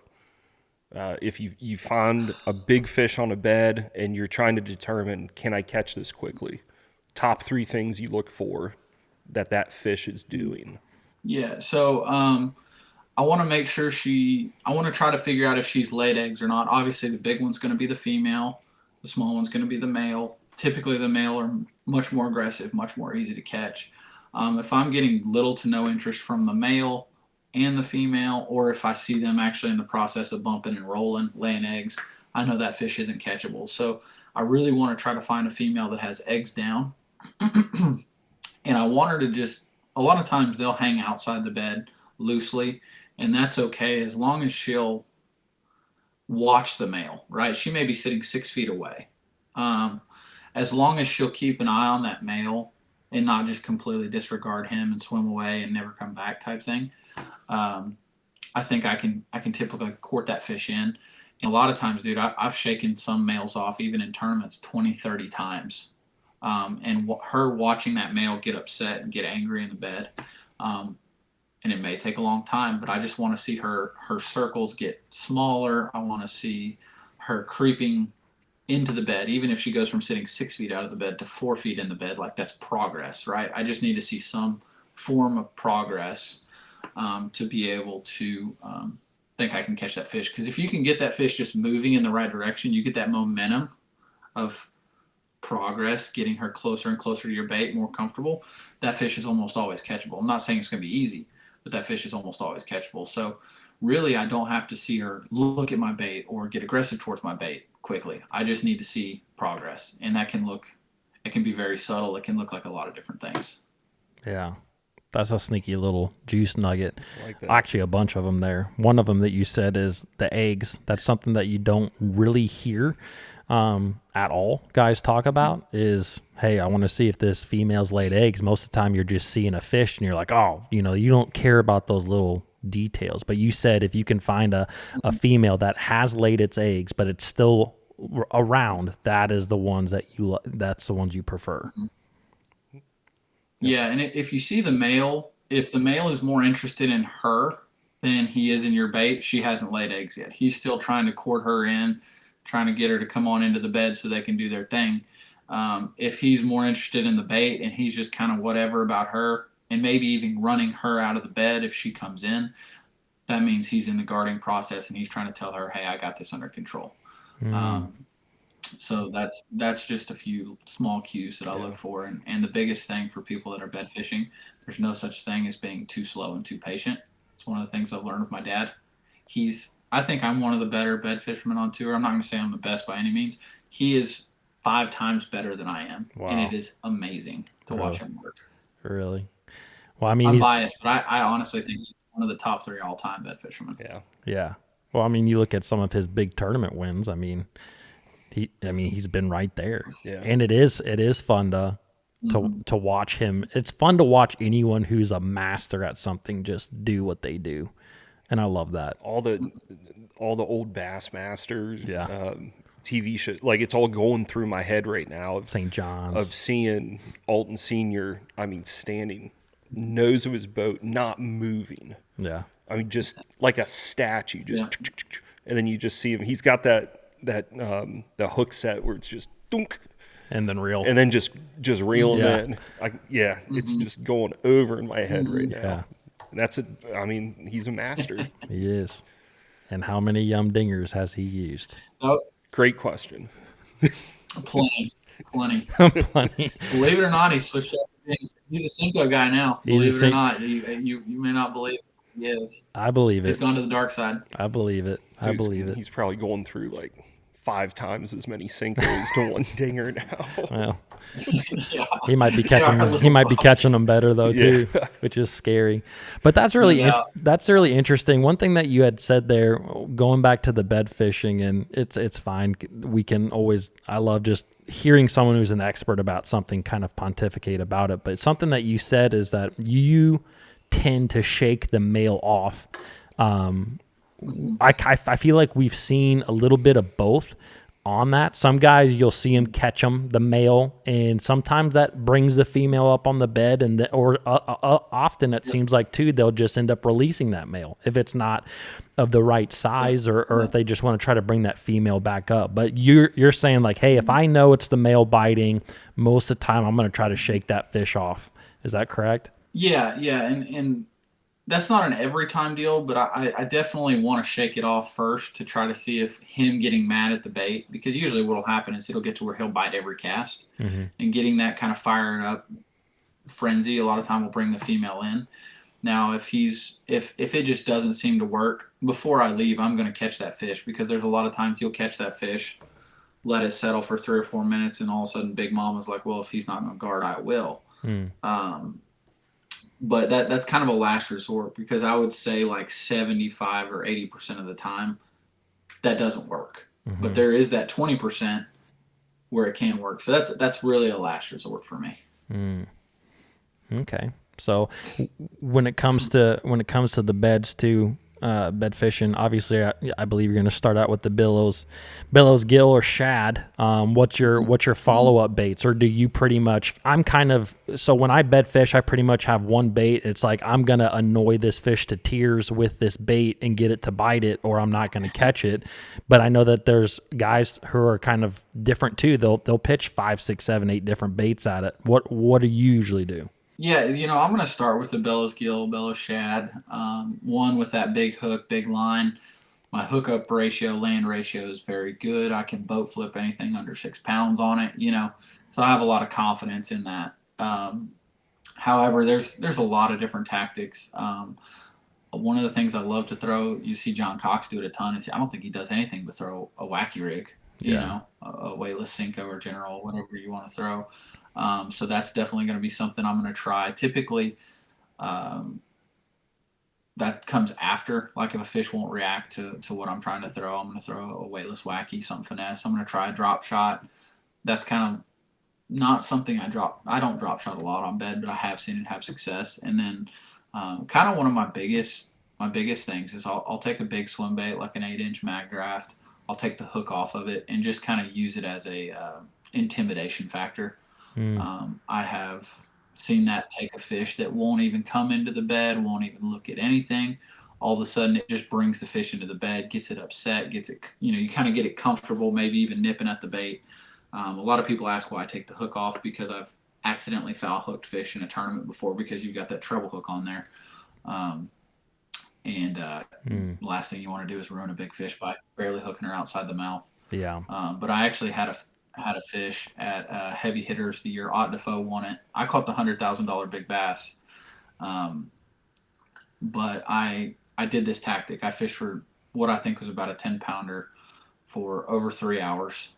if you find a big fish on a bed and you're trying to determine, can I catch this quickly? Top 3 things you look for that fish is doing? Yeah, so I want to make sure I want to try to figure out if she's laid eggs or not. Obviously, the big one's going to be the female. The small one's going to be the male. Typically, the male are much more aggressive, much more easy to catch. If I'm getting little to no interest from the male and the female, or if I see them actually in the process of bumping and rolling, laying eggs, I know that fish isn't catchable. So I really want to try to find a female that has eggs down. And I want her to just, a lot of times they'll hang outside the bed loosely, and that's okay as long as she'll watch the male, right? She may be sitting 6 feet away. As long as she'll keep an eye on that male and not just completely disregard him and swim away and never come back type thing. I think I can typically court that fish in. And a lot of times, dude, I've shaken some males off even in tournaments 20, 30 times. And her watching that male get upset and get angry in the bed. And it may take a long time, but I just want to see her circles get smaller. I want to see her creeping into the bed, even if she goes from sitting 6 feet out of the bed to 4 feet in the bed. Like, that's progress, right? I just need to see some form of progress to be able to think I can catch that fish. Because if you can get that fish just moving in the right direction, you get that momentum of progress, getting her closer and closer to your bait, more comfortable, that fish is almost always catchable. I'm not saying it's going to be easy, but that fish is almost always catchable. So really, I don't have to see her look at my bait or get aggressive towards my bait quickly. I just need to see progress. And that can look, it can be very subtle. It can look like a lot of different things. Yeah. That's a sneaky little juice nugget. Like that. Actually, a bunch of them there. One of them that you said is the eggs. That's something that you don't really hear at all guys talk about is, hey, I want to see if this female's laid eggs. Most of the time you're just seeing a fish and you're like, oh, you know, you don't care about those little details. But you said if you can find a female that has laid its eggs, but it's still around, that is the ones that's the ones you prefer. Yeah, and if you see the male, if the male is more interested in her than he is in your bait, she hasn't laid eggs yet. He's still trying to court her in, trying to get her to come on into the bed so they can do their thing. If he's more interested in the bait and he's just kind of whatever about her and maybe even running her out of the bed if she comes in, that means he's in the guarding process and he's trying to tell her, hey, I got this under control. So that's just a few small cues that I look for. And the biggest thing for people that are bed fishing, there's no such thing as being too slow and too patient. It's one of the things I've learned with my dad. I think I'm one of the better bed fishermen on tour. I'm not going to say I'm the best by any means. He is 5 times better than I am. Wow. And it is amazing to watch him work. Really? Well, I mean, I'm biased, but I honestly think he's one of the top 3 all-time bed fishermen. Yeah. Well, I mean, you look at some of his big tournament wins. I mean, he's been right there. Yeah. And it is fun to watch him. It's fun to watch anyone who's a master at something just do what they do. And I love that. All the old Bass Masters, TV show, like it's all going through my head right now. St. John's. Of seeing Alton Sr., standing, nose of his boat, not moving. Yeah. I mean, just like a statue, and then you just see him. He's got that the hook set where it's just dunk, and then reel, and then just reel him in. It's just going over in my head right now. And he's a master. He is. And how many dingers has he used? Oh, great question. Plenty. Plenty. Believe it or not, he switched up things. He's a Cinco guy now. Believe it or not, you may not believe it. He is. I believe it. He's gone to the dark side. I believe it. I believe it. He's probably going through like 5 times as many Cincos to one dinger now. Well, he might be catching. He might be catching them better though too, which is scary. But that's really interesting. One thing that you had said there, going back to the bed fishing, and it's fine. We can always. I love just hearing someone who's an expert about something kind of pontificate about it. But something that you said is that you tend to shake the male off. I feel like we've seen a little bit of both on that. Some guys, you'll see them catch the male, and sometimes that brings the female up on the bed, and often it seems like too they'll just end up releasing that male if it's not of the right size, or if they just want to try to bring that female back up. But you're saying like, hey, if I know it's the male biting, most of the time I'm going to try to shake that fish off. Is that correct? Yeah, and that's not an every time deal, but I definitely want to shake it off first to try to see if him getting mad at the bait, because usually what will happen is it'll get to where he'll bite every cast, and getting that kind of fired up frenzy a lot of time will bring the female in. Now, if it just doesn't seem to work, before I leave, I'm going to catch that fish, because there's a lot of times you'll catch that fish, let it settle for 3 or 4 minutes, and all of a sudden Big Mama's like, well, if he's not going to guard, I will. But that's kind of a last resort, because I would say like 75 or 80% of the time that doesn't work. But there is that 20% where it can work. So that's really a last resort for me. Okay. So when it comes to the beds too, bed fishing, obviously I believe you're going to start out with the billows gill or shad. What's your follow-up baits, or do you pretty much, so when I bed fish, I pretty much have one bait. It's like, I'm going to annoy this fish to tears with this bait and get it to bite it, or I'm not going to catch it. But I know that there's guys who are kind of different too. They'll pitch 5, 6, 7, 8 different baits at it. What do you usually do? Yeah, I'm going to start with the Billows gill, Billows shad. One with that big hook, big line. My hookup ratio, land ratio is very good. I can boat flip anything under 6 pounds on it, So I have a lot of confidence in that. However, there's a lot of different tactics. One of the things I love to throw, you see John Cox do it a ton. I don't think he does anything but throw a wacky rig, a weightless Cinco or General, whatever you want to throw. So that's definitely going to be something I'm going to try. Typically, that comes after, like if a fish won't react to what I'm trying to throw, I'm going to throw a weightless wacky, something finesse. I'm going to try a drop shot. That's kind of not something I don't drop shot a lot on bed, but I have seen it have success. And then kind of one of my biggest things is I'll take a big swim bait, like an 8-inch mag draft. I'll take the hook off of it and just kind of use it as a intimidation factor. I have seen that take a fish that won't even come into the bed, won't even look at anything. All of a sudden, it just brings the fish into the bed, gets it upset, gets it, you kind of get it comfortable, maybe even nipping at the bait. A lot of people ask why I take the hook off, because I've accidentally foul hooked fish in a tournament before, because you've got that treble hook on there. The last thing you want to do is ruin a big fish by barely hooking her outside the mouth. Yeah. But I actually had a fish at Heavy Hitters the year Ott Defoe won it. I caught the $100,000 big bass. But I did this tactic. I fished for what I think was about a 10-pounder for over 3 hours.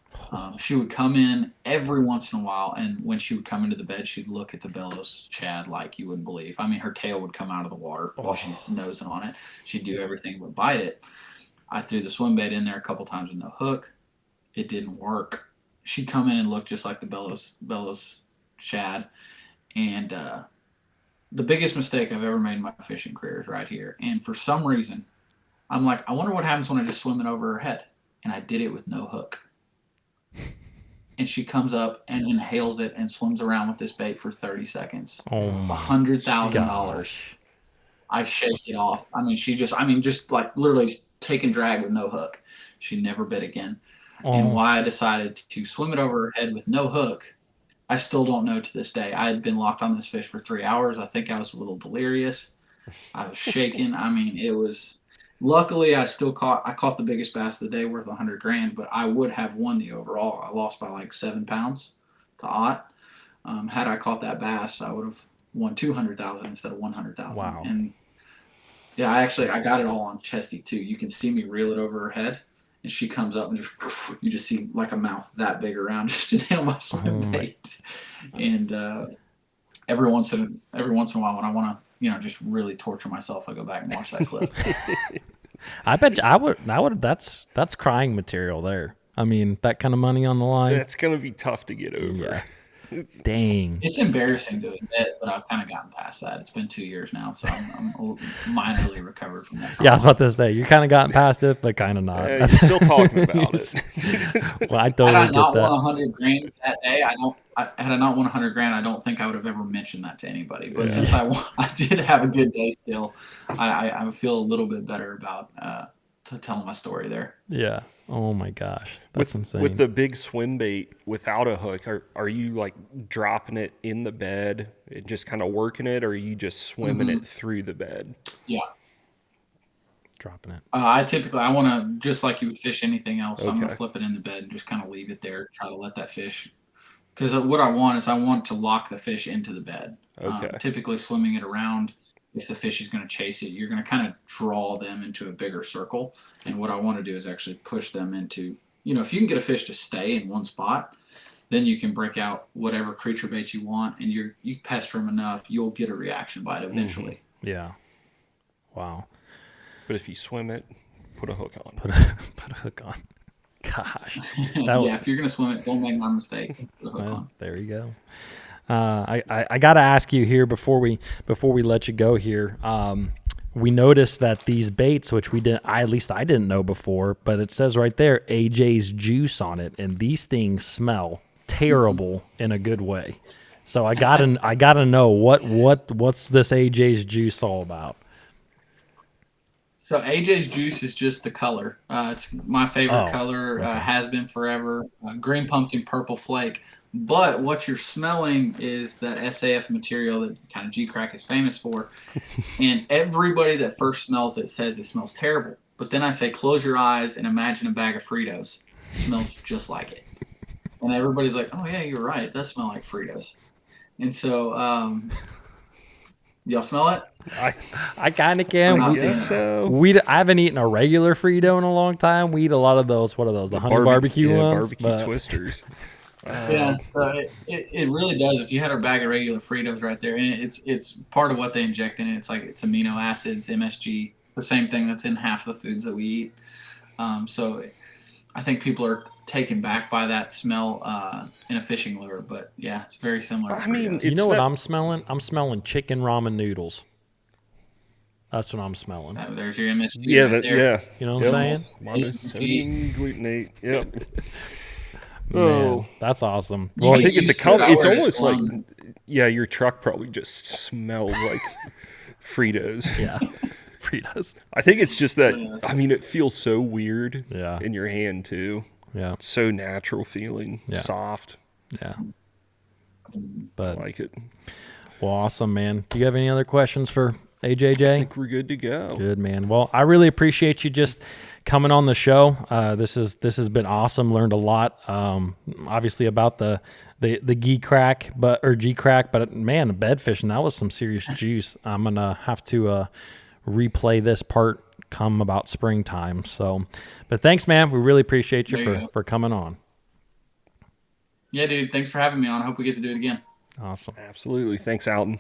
She would come in every once in a while, and when she would come into the bed, she'd look at the Billows shad like you wouldn't believe. I mean, her tail would come out of the water while she's nosing on it. She'd do everything but bite it. I threw the swim bait in there a couple times with no hook. It didn't work. She'd come in and look just like the Billows shad. And the biggest mistake I've ever made in my fishing career is right here. And for some reason, I'm like, I wonder what happens when I just swim it over her head. And I did it with no hook. And she comes up and inhales it and swims around with this bait for 30 seconds. Oh my $100,000. I shake it off. I mean, just like literally take and drag with no hook. She never bit again. And why I decided to swim it over her head with no hook, I still don't know to this day. I had been locked on this fish for 3 hours. I think I was a little delirious. I was shaking. I mean, it was. Luckily, I caught the biggest bass of the day, worth $100,000. But I would have won the overall. I lost by like 7 pounds to Ott. Had I caught that bass, I would have won $200,000 instead of $100,000. Wow. And yeah, I got it all on Chesty too. You can see me reel it over her head. And she comes up and you just see like a mouth that big around just to nail my swim bait. And every once in a while when I want to, just really torture myself, I go back and watch that clip. I bet I would. That's crying material there. I mean, that kind of money on the line. That's going to be tough to get over. Yeah. Dang. It's embarrassing to admit, but I've kind of gotten past that. It's been 2 years now, so I'm minorly recovered from that. Yeah, I was about to say, you kind of gotten past it, but kind of not. You're still talking about it. Well, I totally had I not get that. won $100,000 that day, had I not won $100,000, I don't think I would have ever mentioned that to anybody. But since I did have a good day still, I feel a little bit better about telling my story there. Yeah. Oh my gosh, that's insane. With the big swim bait without a hook, are you like dropping it in the bed and just kind of working it, or are you just swimming it through the bed? Yeah. Dropping it. I want to, just like you would fish anything else, I'm going to flip it in the bed and just kind of leave it there, try to let that fish. Because what I want to lock the fish into the bed. Okay. Typically swimming it around, if the fish is going to chase it, you're going to kind of draw them into a bigger circle. And what I want to do is actually push them into, if you can get a fish to stay in one spot, then you can break out whatever creature bait you want, and you pester them enough, you'll get a reaction bite eventually. Mm-hmm. Yeah. Wow. But if you swim it, put a hook on. Put a hook on. Gosh. If you're going to swim it, don't make my mistake. Put a hook on. There you go. I got to ask you here before we let you go here. We noticed that these baits, which at least I didn't know before, but it says right there AJ's Juice on it, and these things smell terrible in a good way. So I gotta know what's this AJ's Juice all about. So AJ's Juice is just the color. It's my favorite color. Okay. Has been forever. Green pumpkin, purple flake. But what you're smelling is that SAF material that kind of Geecrack is famous for. And everybody that first smells it says it smells terrible. But then I say, close your eyes and imagine a bag of Fritos. It smells just like it. And everybody's like, oh, yeah, you're right. It does smell like Fritos. And so, y'all smell it? I kind of can. I haven't eaten a regular Frito in a long time. We eat a lot of those. What are those? The honey barbecue ones? Barbecue twisters. Yeah, it really does. If you had a bag of regular Fritos right there, and it's part of what they inject in it. It's like it's amino acids, MSG, the same thing that's in half the foods that we eat. So I think people are taken back by that smell in a fishing lure, but yeah, it's very similar. I mean, you know what I'm smelling? I'm smelling chicken ramen noodles. That's what I'm smelling. There's your MSG. Yeah, right there. yeah. You know what I'm saying? Monosodium glutamate. Yep. Man, that's awesome. Well, I think it's almost like, one. yeah, your truck probably just smells like Fritos. Yeah, Fritos. I think it's just that, I mean, it feels so weird in your hand, too. Yeah. So natural feeling, soft. Yeah. But I like it. Well, awesome, man. Do you have any other questions for AJJ? I think we're good to go. Good, man. Well, I really appreciate you just coming on the show. This has been awesome. Learned a lot, obviously about the Geecrack, but man, bed fishing, that was some serious juice. I'm gonna have to replay this part come about springtime. So, but thanks, man. We really appreciate you for coming on. Yeah, dude. Thanks for having me on. I hope we get to do it again. Awesome. Absolutely. Thanks, Alton.